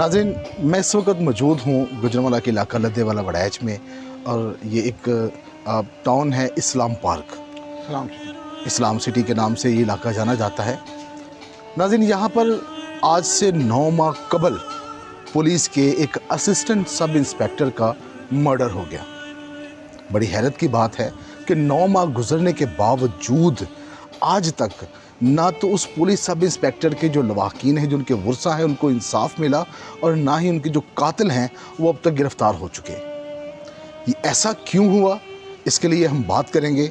नाज़रीन, मैं इस वक्त मौजूद हूँ गुजरांवाला के इलाका लद्देवाला वड़ैच में, और ये एक टाउन है इस्लाम पार्क। इस्लाम सिटी के नाम से ये इलाका जाना जाता है। नाज़रीन, यहाँ पर आज से 9 माह कबल पुलिस के एक असिस्टेंट सब इंस्पेक्टर का मर्डर हो गया। बड़ी हैरत की बात है कि 9 माह गुजरने के बावजूद आज तक ना तो उस पुलिस सब इंस्पेक्टर के जो लवाकिन हैं, जो उनके वर्सा हैं, उनको इंसाफ मिला, और ना ही उनके जो कातिल हैं वो अब तक गिरफ़्तार हो चुके। ये ऐसा क्यों हुआ, इसके लिए हम बात करेंगे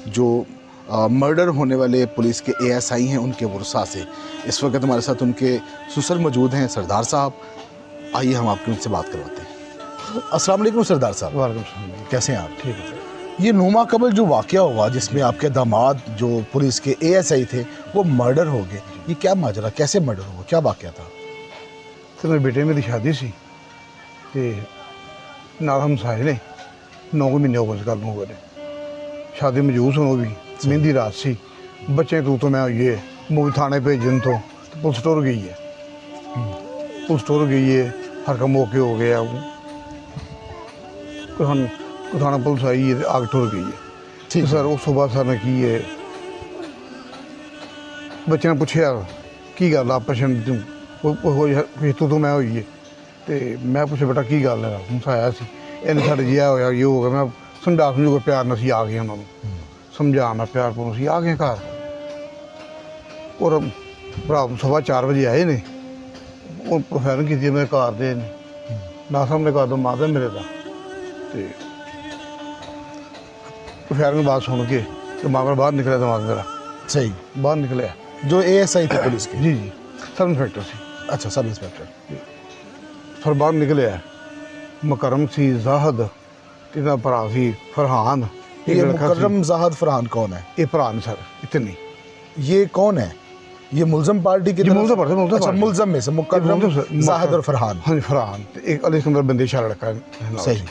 जो मर्डर होने वाले पुलिस के ASI हैं उनके वर्सा से। इस वक्त हमारे साथ उनके ससुर मौजूद हैं, सरदार साहब। आइए हम आपकी उनसे बात करवाते हैं। अस्सलाम वालेकुम सरदार साहब। वालेकुम सलाम। कैसे हैं आप? ठीक है। ये 9 माह कबल जो वाक़या हुआ जिसमें आपके दामाद जो पुलिस के ASI थे वो मर्डर हो गए, ये क्या माजरा, कैसे मर्डर हुआ, क्या वाक़या था? तो मेरे बेटे मेरी शादी सी ते नाल हमसाए ने 9 महीने हो गए गल हो गए। शादी मौजूद सुनो भी मेहंदी रात सी, बच्चे तो मैं ये मूवी थाने भेजन तो पुलिस टुर गई है। पुलिस टुर गई है, हर का मौके हो गया। थाना पुलिस आई है, आग टुर गई है। ठीक सर उस बाद सर ने की है, बच्चे ने पूछा की गल आपरेशन तू मैं हुई है। तो मैं पूछा बेटा की गल है, हमसाया सी इन साढ़े जिया होया ये हो गया। मैं समझा समझू प्यार न आ गए, उन्होंने समझाना प्यार पूर सी आ गए घर। और रात 4:15 बजे आए ने, प्रोफाइल की मेरे घर दे ना सामने घर तो माता मेरे का। प्रोफाइल में बात सुन के तो मामला बाहर निकला, दिमाग मेरा सही। बाहर निकले जो ASI थे पुलिस के? जी जी सब इंस्पेक्टर सी। अच्छा, सब इंस्पेक्टर। फिर बाहर निकले मुकरम सी, जाहद, इतना भरा सी फरहान। ये मुकर्रम जाहद फरहान कौन है? ये भरा ने सर इतनी। ये कौन है? ये मुलजम पार्टी के? अच्छा, मुलजम में से मुकर्रम, जाहद और फरहान। हाँ जी फरहान। एक अली सिकंदर बंदेशा लड़का है। सही।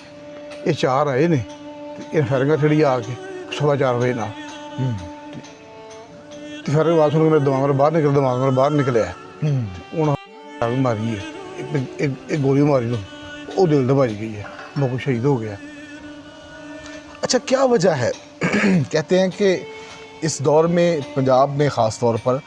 ये 4 आए ने, इन फायरिंग छड़ी आके 4:15 बजे ना। तो फिर बात सुन मेरे दिमाग में बाहर निकले हूँ मारी है, एक गोली मारी तो वो दिल दबाई गई है, मौके शहीद हो गया। अच्छा, क्या वजह है? कहते हैं कि इस दौर में पंजाब में ख़ास तौर पर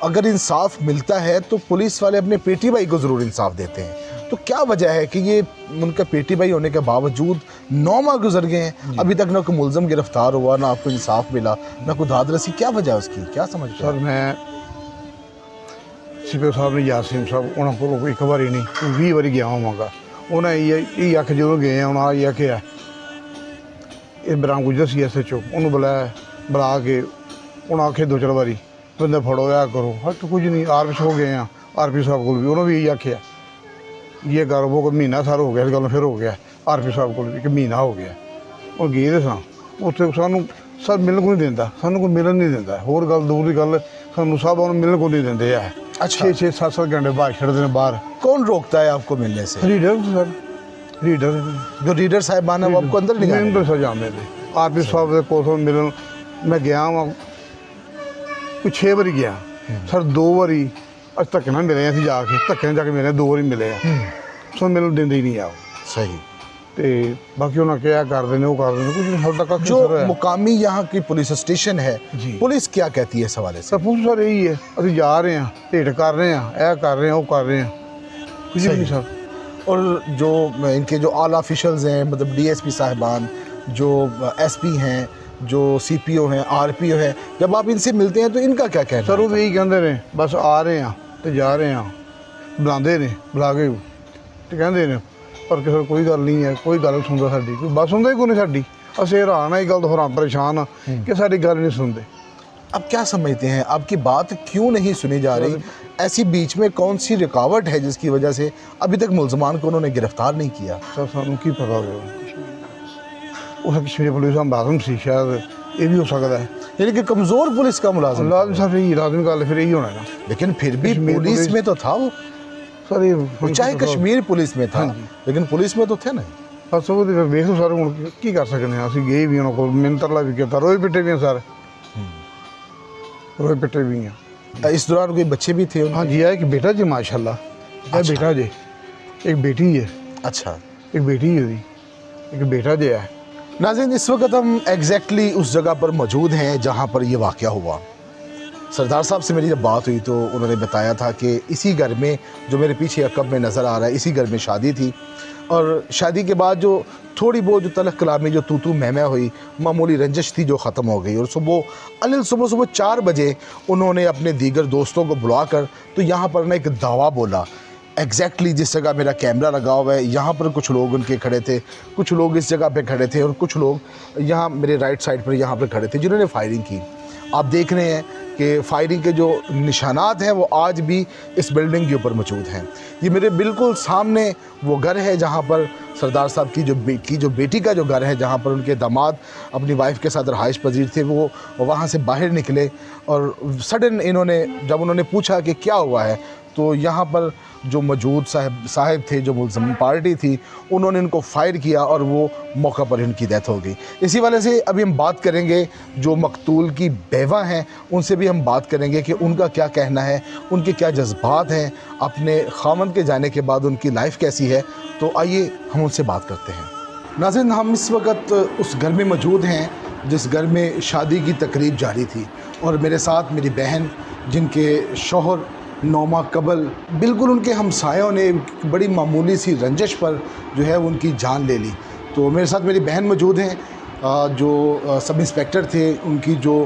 अगर इंसाफ मिलता है तो पुलिस वाले अपने पेटी भाई को ज़रूर इंसाफ देते हैं। तो क्या वजह है कि ये उनका पेटी भाई होने के बावजूद 9 माह गुजर गए हैं, अभी तक ना कोई मुलजम गिरफ्तार हुआ, ना आपको इंसाफ मिला, ना कोई दाद रसी? क्या वजह है उसकी, क्या समझ? सर मैं CPO साहब ने यासीन साहब उन्होंने एक बार नहीं 20 बारी गया होवांगा। उन्हें ये आख जो गए उन्हें ये आख्या ये बराम गुजर सी SHO उन्होंने बुला के उन्हें आखे 2-4 बारी बंदे फड़ो या करो। हर तो कुछ नहीं। RP हो गए हैं, RP साहब को भी उन्होंने भी यही आख्या ये कर वो कोई महीना सार हो गया, इस गल फिर हो गया। RP साहब को एक महीना हो गया और गए तो उत्थे सानू सर मिलन को नहीं देता, सानू कोई मिलन नहीं देता। होर गल दूर की गल सानू साहब मिलन को नहीं देते है। अच्छा। 6-7 घंटे बाहर छड़ते हैं बाहर। कौन रोकता है आपको मिलने से? रीडर सर, रीडर जो रीडर साहिबान है वो आपको अंदर नहीं मिलन सर जाने थे। RP साहब के कोल मिलन मैं गया वहाँ 6 बारी गया सर, 2 बारी अज धक्के ना मिले अं जाके, धक्के ना जाके मिले 2 बारी मिले सो मिलन देंदे ही नहीं आओ। सही। तो बाकी उन्होंने क्या करते हैं वो करते हैं, कुछ नहीं हाल तक। जो मुकामी यहाँ की पुलिस स्टेशन है, पुलिस क्या कहती है इस हवाले से? सर पुलिस सर यही है, अभी जा रहे हैं, भेंट कर रहे हैं, यह कर रहे हैं, वो कर रहे हैं, कुछ नहीं सर। और जो इनके जो आला ऑफिशल्स हैं, मतलब DSP साहिबान, जो SP हैं, जो CPO हैं, RPO हैं, जब आप इनसे मिलते हैं तो इनका क्या कहना है? सर वो यही कहते हैं बस आ रहे हैं तो जा रहे हैं, बुलाते हैं बुला के तो कहते हैं पर कि सर कोई गल नहीं है, कोई गल सुनता साडी, कोई बस सुनता ही कोई नहीं साडी। असीं हैरान है, गल तो फिर परेशान कि साडी गल नहीं सुनते। अब क्या समझते हैं, आपकी बात क्यों नहीं सुनी जा रही? ऐसी बीच में कौन सी रुकावट है जिसकी वजह से अभी तक मुलजमान को उन्होंने गिरफ्तार नहीं किया? सर सानू की पता हो, उस कश्मीर पुलिस का मुलाजिम सी, शायद ये भी हो सकता है। यानी कि कमज़ोर पुलिस का मुलाजिम? साहब यही लाजमी गल फिर यही होना है ना। लेकिन फिर भी पुलिस में तो था वो सर, ये चाहे कश्मीर पुलिस में था, लेकिन पुलिस में तो थे ना। बस वो वेख लो सर, हूँ की कर सकते हैं। असं गए भी उन्होंने को मिन्नतला भी किया, रोए पिटे भी हैं सर, रोए पिटे भी हैं। इस दौरान कोई बच्चे भी थे? हाँ जी, है एक बेटा जी माशाल्लाह, है बेटा जी एक बेटी है, अच्छा। एक बेटी है ਉਹਦੀ, एक बेटा जो है। नाज़रीन, इस वक्त हम एग्जैक्टली उस जगह पर मौजूद हैं जहाँ पर ये वाक़या हुआ। सरदार साहब से मेरी जब बात हुई तो उन्होंने बताया था कि इसी घर में, जो मेरे पीछे अकब में नज़र आ रहा है, इसी घर में शादी थी, और शादी के बाद जो थोड़ी बहुत जो तलख कलामी, जो तू मैं हुई, मामूली रंजिश थी जो ख़त्म हो गई। और सुबह 4 बजे उन्होंने अपने दीगर दोस्तों को बुलाकर तो यहाँ पर ना एक दावा बोला। एग्जैक्टली जिस जगह मेरा कैमरा लगा हुआ है, यहाँ पर कुछ लोग उनके खड़े थे, कुछ लोग इस जगह पे खड़े थे और कुछ लोग यहाँ मेरे राइट साइड पर यहाँ पर खड़े थे जिन्होंने फ़ायरिंग की। आप देख रहे हैं कि फ़ायरिंग के जो निशानात हैं वो आज भी इस बिल्डिंग के ऊपर मौजूद हैं। ये मेरे बिल्कुल सामने वो घर है जहाँ पर सरदार साहब की जो बेटी का जो घर है, जहाँ पर उनके दामाद अपनी वाइफ के साथ रहाइश पजीर थे। वो वहाँ से बाहर निकले और सडन जब उन्होंने पूछा कि क्या हुआ है, तो यहाँ पर जो मौजूद साहब थे, जो मुल्ज़िम पार्टी थी, उन्होंने इनको फायर किया और वो मौका पर इनकी डेथ हो गई। इसी वजह से अभी हम बात करेंगे जो मकतूल की बेवा हैं, उनसे भी हम बात करेंगे कि उनका क्या कहना है, उनके क्या जज्बात हैं, अपने खामन के जाने के बाद उनकी लाइफ कैसी है। तो आइए हम उनसे बात करते हैं। नाज़रीन, हम इस वक्त उस घर में मौजूद हैं जिस घर में शादी की तकरीब जारी थी, और मेरे साथ मेरी बहन, जिनके शौहर नौमा कबल बिल्कुल उनके हमसायों ने बड़ी मामूली सी रंजिश पर जो है उनकी जान ले ली। तो मेरे साथ मेरी बहन मौजूद हैं जो सब इंस्पेक्टर थे। उनकी जो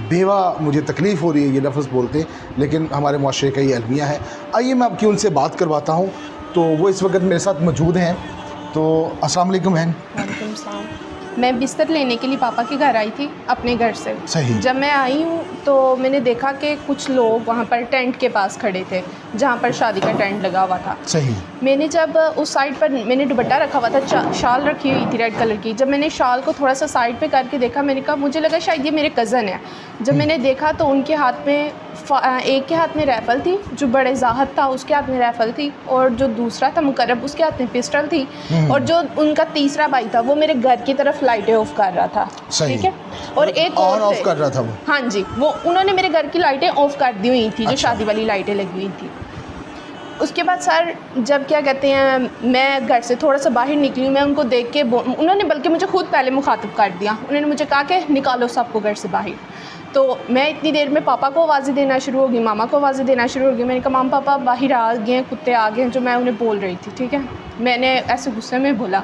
बेवा, मुझे तकलीफ़ हो रही है ये लफ्ज़ बोलते, लेकिन हमारे मुआशरे का ये अलमिया है। आइए मैं आपकी उनसे बात करवाता हूँ। तो वो इस वक्त मेरे साथ मौजूद हैं। तो अस्सलाम वालेकुम बहन। वालेकुम सलाम। मैं बिस्तर लेने के लिए पापा के घर आई थी अपने घर से। सही। जब मैं आई हूँ तो मैंने देखा कि कुछ लोग वहाँ पर टेंट के पास खड़े थे जहाँ पर शादी का टेंट लगा हुआ था। सही। मैंने जब उस साइड पर मैंने दुपट्टा रखा हुआ था, शाल रखी हुई थी रेड कलर की। जब मैंने शाल को थोड़ा सा साइड पे करके देखा, मैंने कहा मुझे लगा शायद ये मेरे कज़न है। जब मैंने देखा तो उनके हाथ में एक के हाथ में राइफ़ल थी, जो बड़े जाहद था उसके हाथ में राइफ़ल थी, और जो दूसरा था मुकर्रब उसके हाथ में पिस्टल थी, और जो उनका तीसरा भाई था वो मेरे घर की तरफ लाइटें ऑफ कर रहा था। ठीक है। और एक और ऑफ कर रहा था वो। हाँ जी, वो उन्होंने मेरे घर की लाइटें ऑफ कर दी हुई थी। जो शादी वाली लाइटें लगी हुई थी। उसके बाद सर, जब क्या कहते हैं, मैं घर से थोड़ा सा बाहर निकली, मैं उनको देख के उन्होंने बल्कि मुझे खुद पहले मुखातिब कर दिया। उन्होंने मुझे कहा कि निकालो सबको घर से बाहर। तो मैं इतनी देर में पापा को आवाज़ें देना शुरू होगी, मामा को आवाज़ें देना शुरू होगी। मैंने कहा मामा पापा बाहर आ गए, कुत्ते आ गए, जो मैं उन्हें बोल रही थी। ठीक है, मैंने ऐसे गुस्से में बोला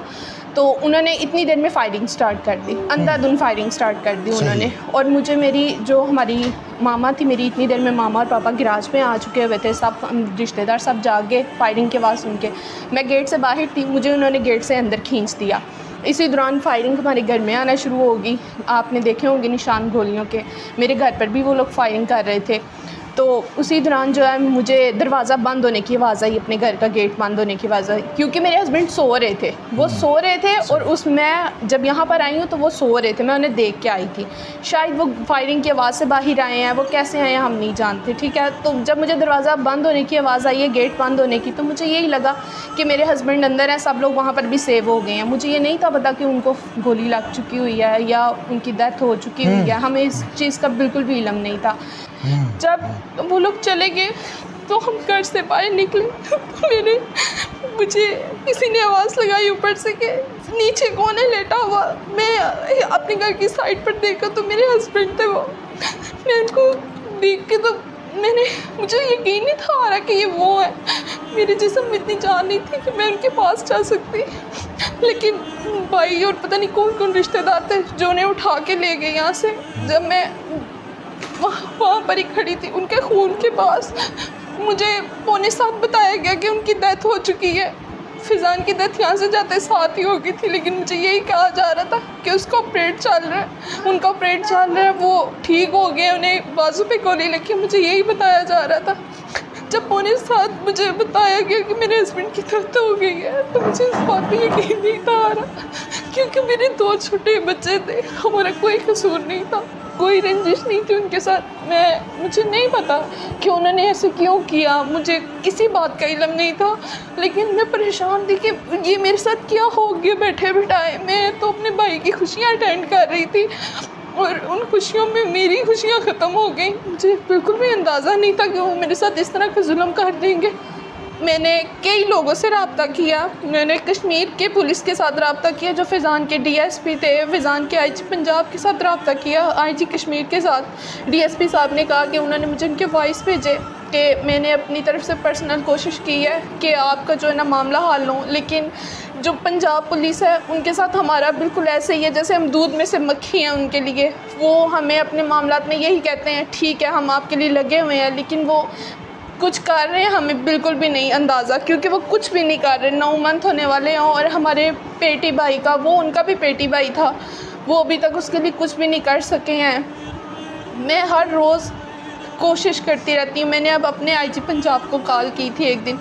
तो उन्होंने इतनी देर में फायरिंग स्टार्ट कर दी, अंधाधुंध फायरिंग स्टार्ट कर दी उन्होंने। और मुझे मेरी जो हमारी मामा थी, मेरी इतनी देर में मामा और पापा गिराज में आ चुके हुए थे, सब रिश्तेदार सब जागे फायरिंग की आवाज़ सुन के। मैं गेट से बाहर थी, मुझे उन्होंने गेट से अंदर खींच दिया। इसी दौरान फायरिंग हमारे घर में आना शुरू होगी। आपने देखे होंगे निशान गोलियों के, मेरे घर पर भी वो लोग फायरिंग कर रहे थे। तो उसी दौरान जो है मुझे दरवाज़ा बंद होने की आवाज़ आई, अपने घर का गेट बंद होने की आवाज़ आई, क्योंकि मेरे हस्बैंड सो रहे थे। वो सो रहे थे और मैं जब यहाँ पर आई हूँ तो वो सो रहे थे, मैं उन्हें देख के आई थी। शायद वो फायरिंग की आवाज़ से बाहर आए हैं, वो कैसे आए हैं हम नहीं जानते। ठीक है। तो जब मुझे दरवाज़ा बंद होने की आवाज़ आई है, गेट बंद होने की, तो मुझे यही लगा कि मेरे हस्बैंड अंदर हैं, सब लोग वहाँ पर भी सेव हो गए हैं। मुझे ये नहीं था पता कि उनको गोली लग चुकी हुई है या उनकी डेथ हो चुकी हुई है। हमें इस चीज़ का बिल्कुल भी इल्म नहीं था। जब वो लोग चले गए तो हम घर से बाहर निकले तो मुझे किसी ने आवाज़ लगाई ऊपर से कि नीचे कौन है लेटा हुआ। मैं अपने घर की साइड पर देखा तो मेरे हस्बैंड थे वो। मैं उनको देख के तो मुझे यकीन नहीं था आ रहा कि ये वो है। मेरे जिस्म में इतनी जान नहीं थी कि मैं उनके पास जा सकती, लेकिन भाई और पता नहीं कौन कौन रिश्तेदार थे जो उन्हें उठा के ले गए यहाँ से। जब मैं वहाँ पर ही खड़ी थी उनके खून के पास, मुझे 6:45 बताया गया कि उनकी डेथ हो चुकी है। फिजान की डेथ यहाँ से जाते साथ ही हो गई थी, लेकिन मुझे यही कहा जा रहा था कि उसका ऑपरेट चल रहा है, उनका ऑपरेट चल रहा है, वो ठीक हो गए, उन्हें बाजू पे गोली लगी। मुझे यही बताया जा रहा था। जब 6:45 मुझे बताया गया कि मेरे हस्बैंड की डेथ हो गई है तो मुझे इस बात पर यकीन नहीं था आ रहा, क्योंकि मेरे 2 छोटे बच्चे थे, हमारा कोई कसूर नहीं था, कोई रंजिश नहीं थी उनके साथ। मुझे नहीं पता कि उन्होंने ऐसे क्यों किया, मुझे किसी बात का इल्म नहीं था, लेकिन मैं परेशान थी कि ये मेरे साथ क्या हो गया बैठे बिठाए। मैं तो अपने भाई की खुशियाँ अटेंड कर रही थी और उन खुशियों में मेरी खुशियाँ ख़त्म हो गई। मुझे बिल्कुल भी अंदाज़ा नहीं था कि वो मेरे साथ इस तरह का जुल्म कर देंगे। मैंने कई लोगों से रब्ता किया। मैंने कश्मीर के पुलिस के साथ रब्ता किया, जो फैज़ान के DSP थे, फैज़ान के IG पंजाब के साथ रब्ता किया, IG कश्मीर के साथ। DSP साहब ने कहा कि उन्होंने मुझे उनके वॉइस भेजे कि मैंने अपनी तरफ से पर्सनल कोशिश की है कि आपका जो है ना मामला हल हो, लेकिन जो पंजाब पुलिस है उनके साथ हमारा बिल्कुल ऐसे ही है जैसे हम दूध में से मक्खी हैं उनके लिए। वो हमें अपने मामलात में यही कहते हैं, ठीक है हम आपके लिए लगे हुए हैं, लेकिन वो कुछ कर रहे हैं हमें बिल्कुल भी नहीं अंदाज़ा, क्योंकि वो कुछ भी नहीं कर रहे। 9 मंथ होने वाले हैं और हमारे पेटी भाई का, वो उनका भी पेटी भाई था, वो अभी तक उसके लिए कुछ भी नहीं कर सके हैं। मैं हर रोज़ कोशिश करती रहती हूँ। मैंने अब अपने IG पंजाब को कॉल की थी एक दिन,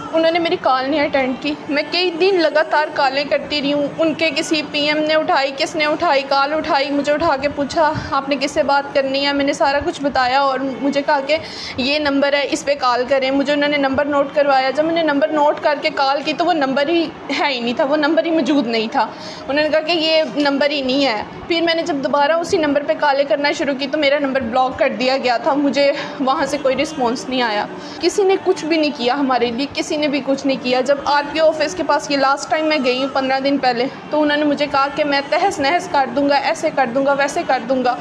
उन्होंने मेरी कॉल नहीं अटेंड की। मैं कई दिन लगातार कॉलें करती रही हूँ, उनके किसी PM ने उठाई, किसने उठाई, कॉल उठाई, मुझे उठा के पूछा आपने किससे बात करनी है। मैंने सारा कुछ बताया और मुझे कहा कि ये नंबर है, इस पे कॉल करें। मुझे उन्होंने नंबर नोट करवाया। जब मैंने नंबर नोट करके कॉल की तो वो नंबर ही है ही नहीं था, वो नंबर ही मौजूद नहीं था। उन्होंने कहा कि ये नंबर ही नहीं है। फिर मैंने जब दोबारा उसी नंबर पर कॉलें करना शुरू की तो मेरा नंबर ब्लॉक कर दिया गया था, मुझे वहाँ से कोई रिस्पॉन्स नहीं आया। किसी ने कुछ भी नहीं किया हमारे लिए, किसी ने भी कुछ नहीं किया। जब RPO ऑफिस के पास ये लास्ट टाइम मैं गई हूँ 15 दिन पहले, तो उन्होंने मुझे कहा कि मैं तहस नहस कर दूँगा, ऐसे कर दूँगा, वैसे कर दूँगा।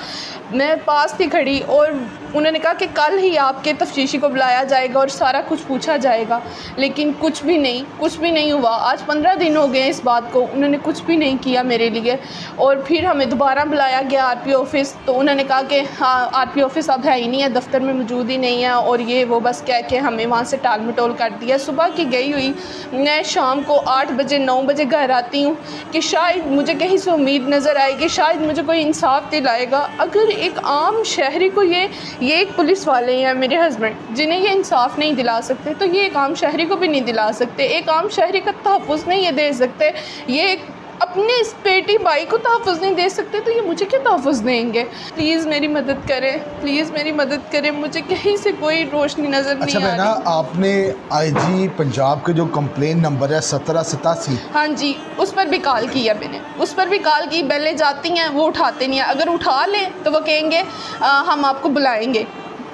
मैं पास थी खड़ी और उन्होंने कहा कि कल ही आपके तफ्तीशी को बुलाया जाएगा और सारा कुछ पूछा जाएगा, लेकिन कुछ भी नहीं हुआ। आज 15 दिन हो गए इस बात को, उन्होंने कुछ भी नहीं किया मेरे लिए। और फिर हमें दोबारा बुलाया गया RPO ऑफिस, तो उन्होंने कहा कि हाँ RPO ऑफिस अब है ही नहीं है, दफ्तर में मौजूद ही नहीं है, और ये वो बस कह के हमें वहाँ से टाल मटोल कर दिया। सुबह की गई हुई मैं शाम को 8 बजे 9 बजे घर आती हूँ कि शायद मुझे कहीं से उम्मीद नज़र आएगी, शायद मुझे कोई इंसाफ दिलाएगा। अगर एक आम शहरी को ये एक पुलिस वाले हैं मेरे हस्बैंड जिन्हें ये इंसाफ नहीं दिला सकते, तो ये एक आम शहरी को भी नहीं दिला सकते। एक आम शहरी का तहफ़्फ़ुज़ नहीं ये दे सकते, ये अपने इस बेटी भाई को तहफ़्फ़ुज़ नहीं दे सकते, तो ये मुझे क्या तहफ़्फ़ुज़ देंगे। प्लीज़ मेरी मदद करें, प्लीज़ मेरी मदद करें, मुझे कहीं से कोई रोशनी नज़र नहीं आ रही। अच्छा बहना, आपने IG पंजाब के जो कंप्लेन नंबर है 1787, हाँ जी, उस पर भी कॉल किया मैंने, उस पर भी कॉल की। बेलें जाती हैं, वो उठाते नहीं हैं। अगर उठा लें तो वो कहेंगे हम आपको बुलाएंगे,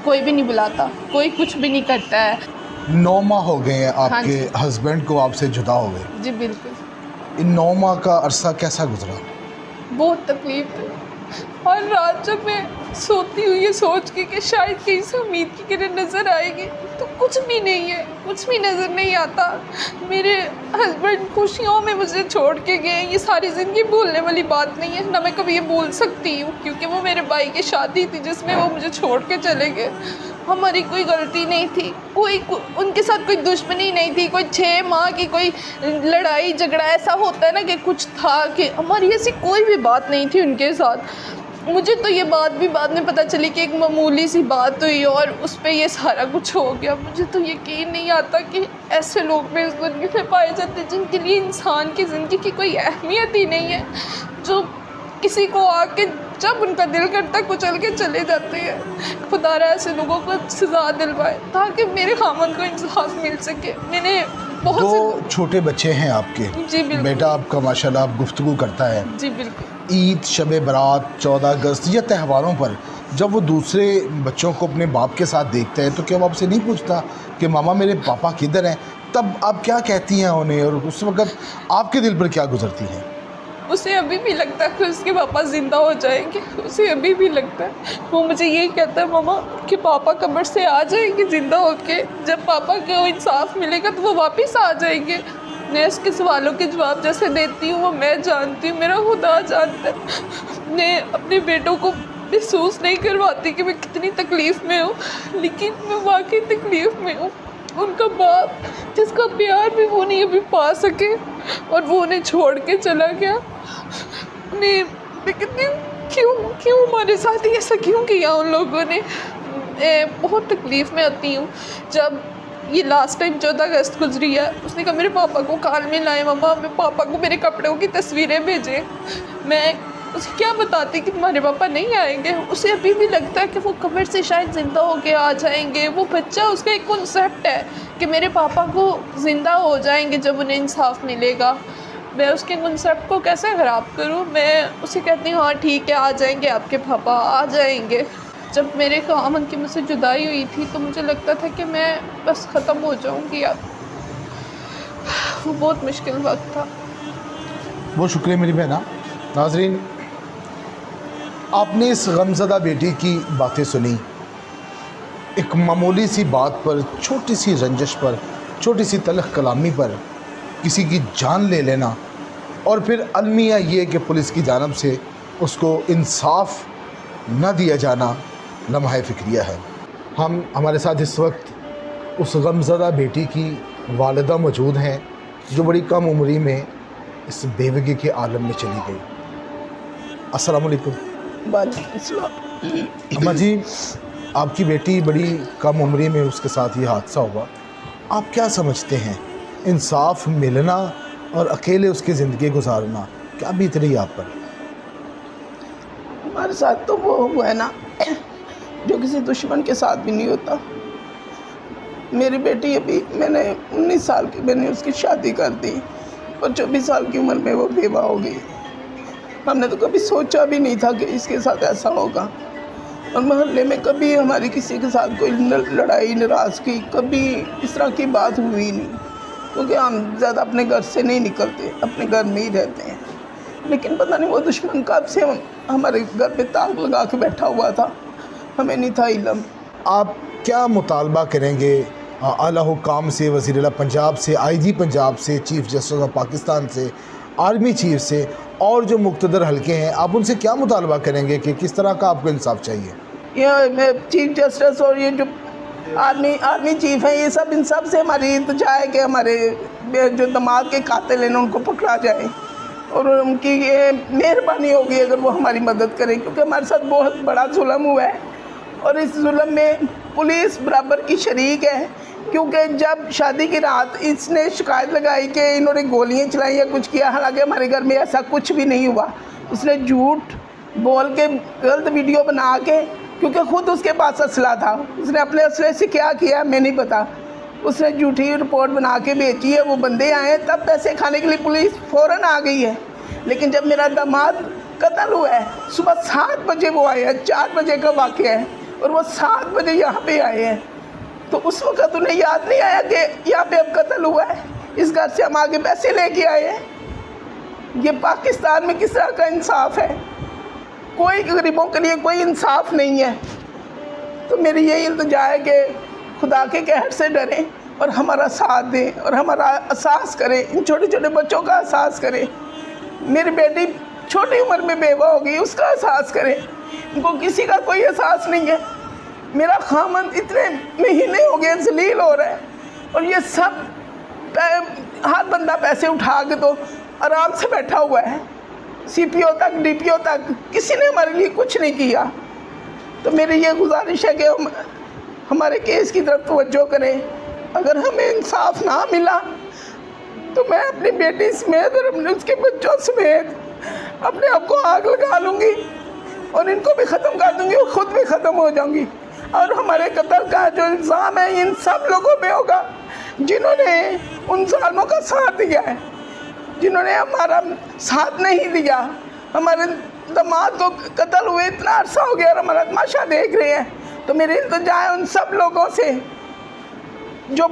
कोई भी नहीं बुलाता, कोई कुछ भी नहीं करता है। 9 माह हो गए हैं हाँ आपके जी। हस्बैंड को आपसे जुदा हो गए। जी बिल्कुल। इन 9 माह का अरसा कैसा गुजरा? बहुत तकलीफ है। हर रात जब मैं सोती हूँ ये सोच के कि शायद कहीं से उम्मीद की किरण नज़र आएगी, तो कुछ भी नहीं है, कुछ भी नज़र नहीं आता। मेरे हस्बैंड खुशियों में मुझे छोड़ के गए, ये सारी ज़िंदगी भूलने वाली बात नहीं है, ना मैं कभी ये भूल सकती हूँ, क्योंकि वो मेरे भाई की शादी थी जिसमें वो मुझे छोड़ के चले गए। हमारी कोई गलती नहीं थी, कोई उनके साथ कोई दुश्मनी नहीं थी, कोई 6 माह की कोई लड़ाई झगड़ा ऐसा होता है ना कि कुछ था, कि हमारी ऐसी कोई भी बात नहीं थी उनके साथ। मुझे तो ये बात भी बाद में पता चली कि एक मामूली सी बात हुई और उस पर ये सारा कुछ हो गया। मुझे तो यकीन नहीं आता कि ऐसे लोग भी इस दुनिया में पाए जाते हैं जिनके लिए इंसान की ज़िंदगी की कोई अहमियत ही नहीं है, जो किसी को आके जब उनका दिल करता है कुचल के चले जाते हैं। खुदारा ऐसे लोगों को सज़ा दिलवाए ताकि मेरे खामन को इंसाफ मिल सके। मैंने बहुत 2 छोटे बच्चे हैं आपके। जी बिल्कुल। बेटा आपका माशाल्लाह आप गुफ्तगू करता है। जी बिल्कुल। ईद, शब बारात, 14 अगस्त या त्योहारों पर जब वो दूसरे बच्चों को अपने बाप के साथ देखता है तो क्या वो आपसे नहीं पूछता कि मामा मेरे पापा किधर हैं? तब आप क्या कहती हैं उन्हें, और उस वक़्त आपके दिल पर क्या गुजरती है? उसे अभी भी लगता है कि उसके पापा ज़िंदा हो जाएंगे, उसे अभी भी लगता है। वो मुझे यही कहता है मामा कि पापा कब्र से आ जाएंगे ज़िंदा होके, जब पापा को इंसाफ मिलेगा तो वो वापस आ जाएंगे। मैं उसके सवालों के जवाब जैसे देती हूँ वो मैं जानती हूँ, मेरा खुदा जानता है। मैं अपने बेटों को महसूस नहीं करवाती कि मैं कितनी तकलीफ़ में हूँ, लेकिन मैं वाकई तकलीफ़ में हूँ। उनका बाप जिसका प्यार भी वो नहीं अभी पा सके और वो उन्हें छोड़ के चला गया। मैं कहती हूँ क्यों हमारे साथ ऐसा क्यों किया उन लोगों ने। बहुत तकलीफ़ में आती हूँ। जब ये लास्ट टाइम 14 अगस्त गुजरी है, उसने कहा मेरे पापा को कार में लाए मम्मा, मैं पापा को मेरे कपड़ों की तस्वीरें भेजें। मैं उसे क्या बताती कि तुम्हारे पापा नहीं आएंगे। उसे अभी भी लगता है कि वो कब्र से शायद ज़िंदा होके आ जाएंगे। वो बच्चा, उसका एक कॉन्सेप्ट है कि मेरे पापा को ज़िंदा हो जाएंगे जब उन्हें इंसाफ मिलेगा। मैं उसके कॉन्सेप्ट को कैसे ख़राब करूँ। मैं उसे कहती हूँ हाँ ठीक है आ जाएंगे आपके पापा, आ जाएंगे। जब मेरे खामन की मुझसे जुदाई हुई थी तो मुझे लगता था कि मैं बस ख़त्म हो जाऊँगी अब। वो बहुत मुश्किल वक्त था। बहुत शुक्रिया मेरी बहना। नाजरीन, आपने इस गमज़दा बेटी की बातें सुनी। एक मामूली सी बात पर, छोटी सी रंजिश पर, छोटी सी तलख कलामी पर किसी की जान ले लेना, और फिर अलमिया ये कि पुलिस की जानब से उसको इंसाफ न दिया जाना लम्हा फ़िक्रिया है। हमारे साथ इस वक्त उस गमज़दा बेटी की वालिदा मौजूद हैं जो बड़ी कम उम्री में इस बेवगी के आलम में चली गई। अस्सलाम वालेकुम। अम्मा जी, आपकी बेटी बड़ी कम उम्री में उसके साथ ये हादसा हुआ, आप क्या समझते हैं, इंसाफ मिलना और अकेले उसकी ज़िंदगी गुजारना क्या बीत रही है आप पर? हमारे साथ तो वो हुआ है ना जो किसी दुश्मन के साथ भी नहीं होता। मेरी बेटी अभी, मैंने 19 साल की मैंने उसकी शादी कर दी और 24 साल की उम्र में वो बेवा हो गई। हमने तो कभी सोचा भी नहीं था कि इसके साथ ऐसा होगा, और मोहल्ले में कभी हमारी किसी के साथ कोई लड़ाई नाराज़गी कभी इस तरह की बात हुई नहीं, क्योंकि हम ज़्यादा अपने घर से नहीं निकलते, अपने घर में ही रहते हैं। लेकिन पता नहीं वो दुश्मन कब से हमारे घर पे ताक लगा के बैठा हुआ था, हमें नहीं था इल्म। आप क्या मुतालबा करेंगे आला हुकाम से, वज़ीर आला पंजाब से, IG पंजाब से, चीफ़ जस्टिस ऑफ पाकिस्तान से, आर्मी चीफ से, और जो मुक़्तदर हलके हैं, आप उनसे क्या मुतालबा करेंगे कि किस तरह का आपको इंसाफ चाहिए? ये चीफ जस्टिस और ये जो आर्मी चीफ हैं, ये सब इन सब से हमारी इल्तिजा है कि हमारे जो दामाद के कातिल हैं उनको पकड़ा जाए, और उनकी ये मेहरबानी होगी अगर वो हमारी मदद करें, क्योंकि हमारे साथ बहुत बड़ा जुल्म हुआ है और इस जुल्म में पुलिस बराबर की शरीक है। क्योंकि जब शादी की रात इसने शिकायत लगाई कि इन्होंने गोलियां चलाई या कुछ किया, हालांकि हमारे घर में ऐसा कुछ भी नहीं हुआ। उसने झूठ बोल के गलत वीडियो बना के, क्योंकि ख़ुद उसके पास असला था, उसने अपने असले से क्या किया मैं नहीं पता, उसने झूठी रिपोर्ट बना के भेजी है। वो बंदे आए तब पैसे खाने के लिए पुलिस फ़ौरन आ गई है। लेकिन जब मेरा दामाद कत्ल हुआ है, सुबह 7 बजे वो आए हैं, 4 बजे का वाक़या है, और वो 7 बजे यहाँ पे आए हैं। तो उस वक़्त उन्हें याद नहीं आया कि यहाँ पे अब कत्ल हुआ है, इस घर से हम आगे पैसे लेके आए हैं। ये पाकिस्तान में किस तरह का इंसाफ है? कोई गरीबों के लिए कोई इंसाफ नहीं है। तो मेरी यही इल्तिजा है कि खुदा के कहर से डरें और हमारा साथ दें और हमारा एहसास करें, इन छोटे छोटे बच्चों का एहसास करें। मेरी बेटी छोटी उम्र में बेवा हो गई, उसका एहसास करें। इनको किसी का कोई एहसास नहीं है। मेरा खामन इतने महीने हो गए जलील हो रहा है, और ये सब हर बंदा पैसे उठा के तो आराम से बैठा हुआ है। CPO तक, DPO तक किसी ने हमारे लिए कुछ नहीं किया। तो मेरी ये गुजारिश है कि हम हमारे केस की तरफ तवज्जो करें। अगर हमें इंसाफ ना मिला तो मैं अपनी बेटी समेत और अपने उसके बच्चों समेत अपने आप को आग लगा लूँगी और इनको भी ख़त्म कर दूँगी और ख़ुद भी ख़त्म हो जाऊँगी। और हमारे कत्ल का जो इल्ज़ाम है इन सब लोगों पे होगा जिन्होंने उन जालिमों का साथ दिया है, जिन्होंने हमारा साथ नहीं दिया। हमारे दामाद को कत्ल हुए इतना अरसा हो गया और हमारा तमाशा देख रहे हैं। तो मेरी इल्तिजा है उन सब लोगों से जो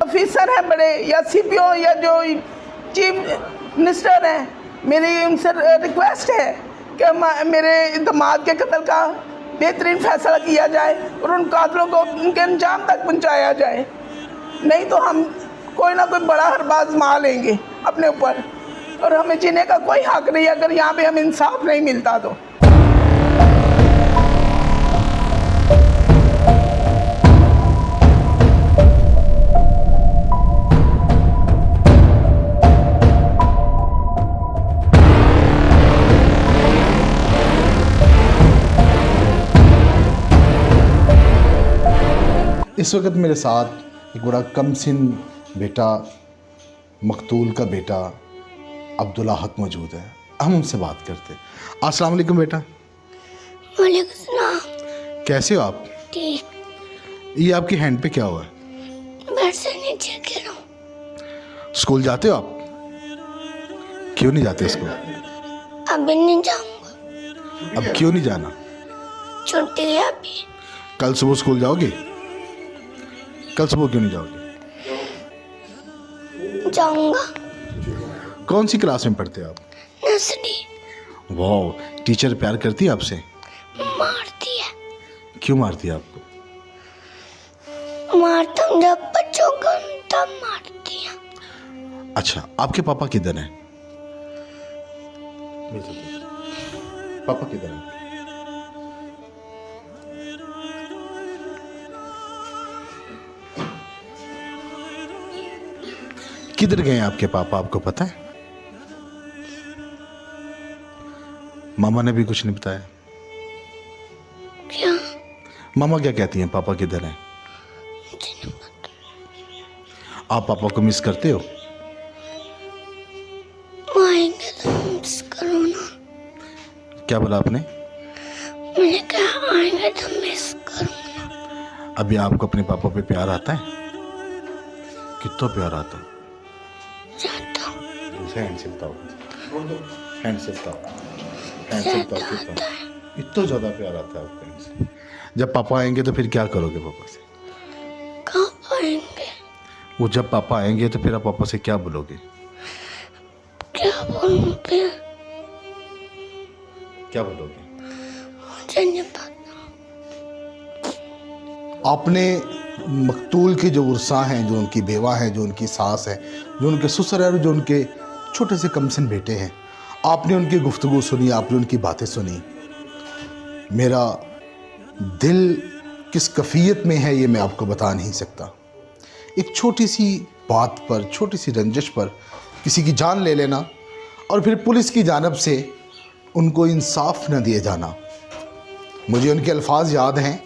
ऑफिसर हैं बड़े, या CPO, या जो चीफ मिनिस्टर हैं, मेरी उनसे रिक्वेस्ट है कि मेरे दामाद के कत्ल का बेहतरीन फैसला किया जाए और उन कातिलों को उनके अंजाम तक पहुंचाया जाए। नहीं तो हम कोई ना कोई बड़ा हरबा आज़मा लेंगे अपने ऊपर, और हमें जीने का कोई हक नहीं अगर यहाँ पे हमें इंसाफ नहीं मिलता तो। इस वक्त मेरे साथ एक बड़ा कमसिन बेटा, मकतूल का बेटा अब्दुल्ला हक मौजूद है। हम उनसे बात करते हैं। अस्सलाम वालेकुम बेटा। वालेकुम सलाम। कैसे हो आप? ठीक। ये आपकी हैंड पे क्या हुआ है? बेड से नीचे गिरा हूँ। स्कूल जाते हो आप? क्यों नहीं जाते स्कूल? अभी नहीं जाऊँगा। अब क्यों नहीं जाना? छुट्टी है अभी। कल सुबह स्कूल जाओगे? कल सुबह क्यों नहीं जाओगे? जाऊंगा। कौन सी क्लास में पढ़ते हो आप? नर्सरी। वाह, टीचर प्यार करती है आपसे? मारती है। क्यों मारती है आपको? मारता हूँ जब बच्चों को, तब मारती है। अच्छा, आपके पापा किधर हैं? पापा किधर हैं? किधर गए हैं आपके पापा, आपको पता है? मामा ने भी कुछ नहीं बताया? क्या? मामा क्या कहती हैं, पापा किधर हैं? मुझे नहीं पता। आप पापा को मिस करते हो? वो आएंगे तो मिस करो ना। क्या बोला आपने? मैंने कहा आएंगे तो मिस करूँगा। अभी आपको अपने पापा पे प्यार आता है? कितना प्यार आता है? जाता हूँ। हैंडसेट बताओ, हैंडसेट बताओ, हैंडसेट बताओ कितना, इतना ज़्यादा प्यार आता है आपको इनसे। जब पापा आएंगे तो फिर क्या करोगे पापा से? कब आएंगे? वो जब पापा आएंगे तो फिर आप पापा से क्या बोलोगे? क्या बोलूँ फिर? क्या बोलोगे? मुझे नहीं पता। आपने मकतूल की जो उर्सा हैं, जो उनकी बेवा हैं, जो उनकी सास है, जो उनके ससुर है और जो उनके छोटे से कमसिन बेटे हैं, आपने उनकी गुफ्तगू सुनी, आपने उनकी बातें सुनी। मेरा दिल किस कैफियत में है ये मैं आपको बता नहीं सकता। एक छोटी सी बात पर, छोटी सी रंजिश पर किसी की जान ले लेना और फिर पुलिस की जानिब से उनको इंसाफ न दिए जाना। मुझे उनके अल्फाज याद हैं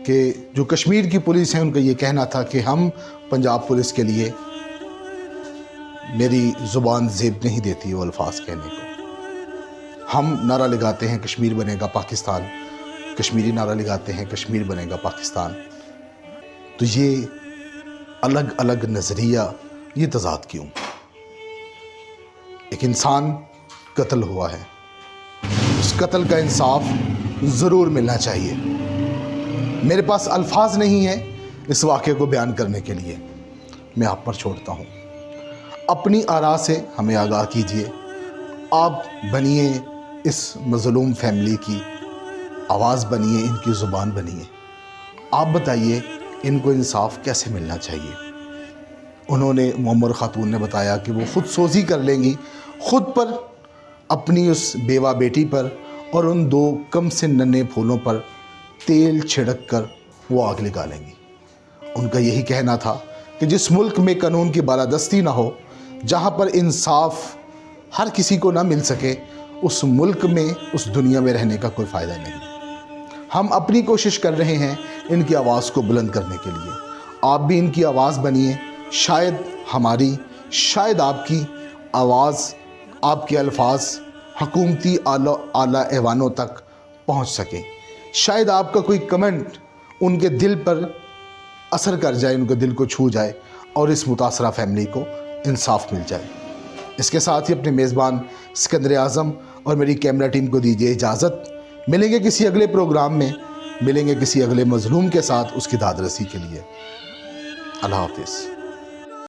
कि जो कश्मीर की पुलिस है उनका ये कहना था कि हम पंजाब पुलिस के लिए, मेरी ज़ुबान ज़ेब नहीं देती वो अल्फाज कहने को, हम नारा लगाते हैं कश्मीर बनेगा पाकिस्तान, कश्मीरी नारा लगाते हैं कश्मीर बनेगा पाकिस्तान। तो ये अलग अलग नज़रिया, ये तज़ाद क्यों? एक इंसान कत्ल हुआ है, उस कत्ल का इंसाफ ज़रूर मिलना चाहिए। मेरे पास अल्फाज नहीं है इस वाक़े को बयान करने के लिए, मैं आप पर छोड़ता हूँ। अपनी आरा से हमें आगाह कीजिए। आप बनिए इस मज़लूम फैमिली की आवाज़, बनिए इनकी ज़ुबान बनिए। आप बताइए इनको इंसाफ कैसे मिलना चाहिए। उन्होंने, मुअम्मर ख़ातून ने बताया कि वो ख़ुद सोज़ी कर लेंगी, ख़ुद पर, अपनी उस बेवा बेटी पर और उन दो कम से नन्हे फूलों पर तेल छिड़क कर वो आग लगा लेंगी। उनका यही कहना था कि जिस मुल्क में कानून की बालादस्ती ना हो, जहाँ पर इंसाफ हर किसी को ना मिल सके, उस मुल्क में, उस दुनिया में रहने का कोई फ़ायदा नहीं। हम अपनी कोशिश कर रहे हैं इनकी आवाज़ को बुलंद करने के लिए। आप भी इनकी आवाज़ बनिए। शायद हमारी, शायद आपकी आवाज़, आपके अल्फाज हुकूमती आला ऐवानों तक पहुँच सके। शायद आपका कोई कमेंट उनके दिल पर असर कर जाए, उनके दिल को छू जाए और इस मुतासरा फैमिली को इंसाफ मिल जाए। इसके साथ ही अपने मेज़बान सिकंदर आज़म और मेरी कैमरा टीम को दीजिए इजाज़त। मिलेंगे किसी अगले प्रोग्राम में, मिलेंगे किसी अगले मज़लूम के साथ उसकी दादरसी के लिए। अल्लाह हाफ़िज़।